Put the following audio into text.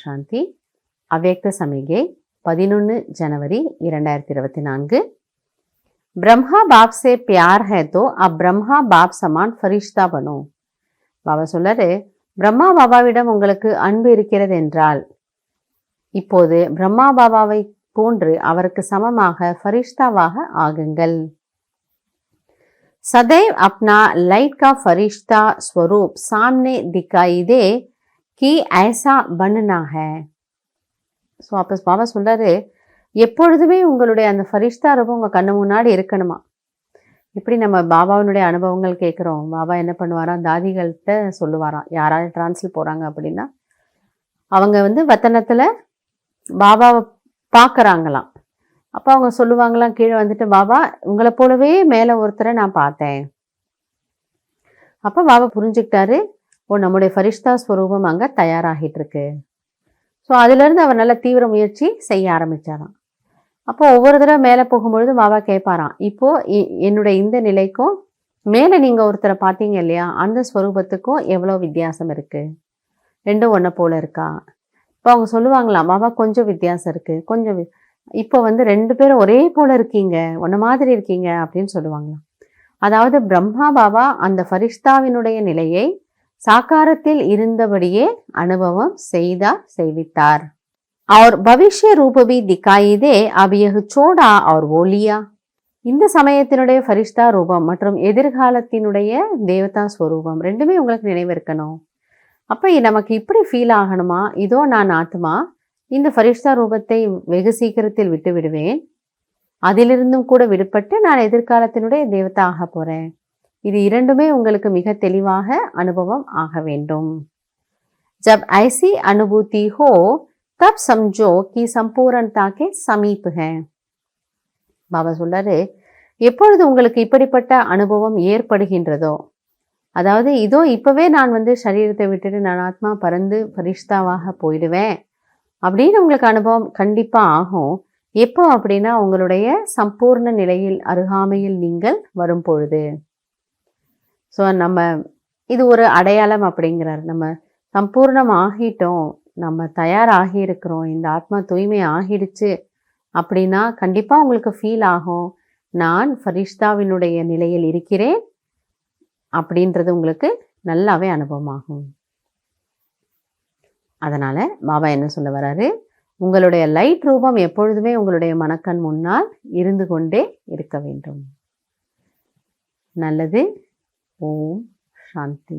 சாந்தி. அவ்யக்த சமிகை 11 जनवरी 2024. ब्रह्मा बाप से प्यार है तो अब ब्रह्मा बाप समान फरिश्ता बनो. பாபா சொல்றாரு, பிரம்மா பாபாவிடம் உங்களுக்கு அன்பு இருக்கிறது என்றால் இப்போது பிரம்மா பாபாவை போன்று அவருக்கு சமமாக फरिश्ताவாக ஆகுங்கள். सदैव अपना लाइट का फरिश्ता स्वरूप सामने दिखाई दे कि ऐसा बनना है. ஸோ அப்போ பாபா சொல்றாரு, எப்பொழுதுமே உங்களுடைய அந்த ஃபரிஷ்தா ரூபம் உங்கள் கண்ணு முன்னாடி இருக்கணுமா. இப்படி நம்ம பாபாவினுடைய அனுபவங்கள் கேட்குறோம். பாபா என்ன பண்ணுவாராம், தாதிகள்கிட்ட சொல்லுவாராம். யாராவது டிரான்ஸ்ல போகிறாங்க அப்படின்னா அவங்க வத்தனத்தில் பாபாவை பார்க்குறாங்களாம். அப்போ அவங்க சொல்லுவாங்களாம், கீழே வந்துட்டு, பாபா உங்களை போலவே மேலே ஒருத்தரை நான் பார்த்தேன். அப்போ பாபா புரிஞ்சுக்கிட்டாரு, ஓ நம்முடைய ஃபரிஷ்தா ஸ்வரூபம் அங்கே தயாராகிட்டு இருக்கு. ஸோ அதுலேருந்து அவர் நல்ல தீவிர முயற்சி செய்ய ஆரம்பித்தாராம். அப்போ ஒவ்வொரு தடவை மேலே போகும்பொழுது பாபா கேட்பாராம், இப்போது என்னுடைய இந்த நிலைக்கும் மேலே நீங்கள் ஒருத்தரை பார்த்தீங்க இல்லையா, அந்த ஸ்வரூபத்துக்கும் எவ்வளோ வித்தியாசம் இருக்குது, ரெண்டும் ஒன்றை போல் இருக்கா. இப்போ அவங்க சொல்லுவாங்களாம், பாபா கொஞ்சம் வித்தியாசம் இருக்குது, கொஞ்சம் இப்போ 2 பேரும் ஒரே போல் இருக்கீங்க, ஒன்றை மாதிரி இருக்கீங்க அப்படின்னு சொல்லுவாங்களாம். அதாவது பிரம்மா பாபா அந்த ஃபரிஷ்தாவினுடைய நிலையை சாக்காரத்தில் இருந்தபடியே அனுபவம் செய்வித்தார். और भविष्य रूप भी दिखाई दे अब यह छोड़ा और वो लिया. இந்த சமயத்தினுடைய ஃபரிஷ்தா ரூபம் மற்றும் எதிர்காலத்தினுடைய தேவதா ஸ்வரூபம் ரெண்டுமே உங்களுக்கு நினைவு இருக்கணும். அப்போ நமக்கு இப்படி ஃபீல் ஆகணுமா, இதோ நான் ஆத்மா இந்த ஃபரிஷ்தா ரூபத்தை வெகு சீக்கிரத்தில் விட்டு விடுவேன், அதிலிருந்தும் கூட விடுபட்டு நான் எதிர்காலத்தினுடைய தேவதா ஆக போகிறேன். இது இரண்டுமே உங்களுக்கு மிக தெளிவாக அனுபவம் ஆக வேண்டும். जब ऐसी अनुभूति हो तब समझो कि संपूर्णता के समीप है. பாபா சொல்றாரு, எப்பொழுது உங்களுக்கு இப்படிப்பட்ட அனுபவம் ஏற்படுகின்றதோ, அதாவது இதோ இப்பவே நான் சரீரத்தை விட்டுட்டு நான் ஆத்மா பறந்து ஃபரிஷ்தாவாக போயிடுவேன் அப்படின்னு உங்களுக்கு அனுபவம் கண்டிப்பா ஆகும். எப்போ அப்படின்னா உங்களுடைய சம்பூர்ண நிலையில் அருகாமையில் நீங்கள் வரும் பொழுது. ஸோ நம்ம இது ஒரு அடையாளம் அப்படிங்கிறார். நம்ம சம்பூர்ணம் ஆகிட்டோம், நம்ம தயாராகி இருக்கிறோம், இந்த ஆத்மா தூய்மை ஆகிடுச்சு அப்படின்னா கண்டிப்பாக உங்களுக்கு ஃபீல் ஆகும், நான் ஃபரிஷ்தாவினுடைய நிலையில் இருக்கிறேன் அப்படின்றது உங்களுக்கு நல்லாவே அனுபவமாகும். அதனால் பாபா என்ன சொல்ல வராரு, உங்களுடைய லைட் ரூபம் எப்பொழுதுமே உங்களுடைய மனக்கண் முன்னால் இருந்து கொண்டே இருக்க வேண்டும். நல்லது. ஓம் சாந்தி.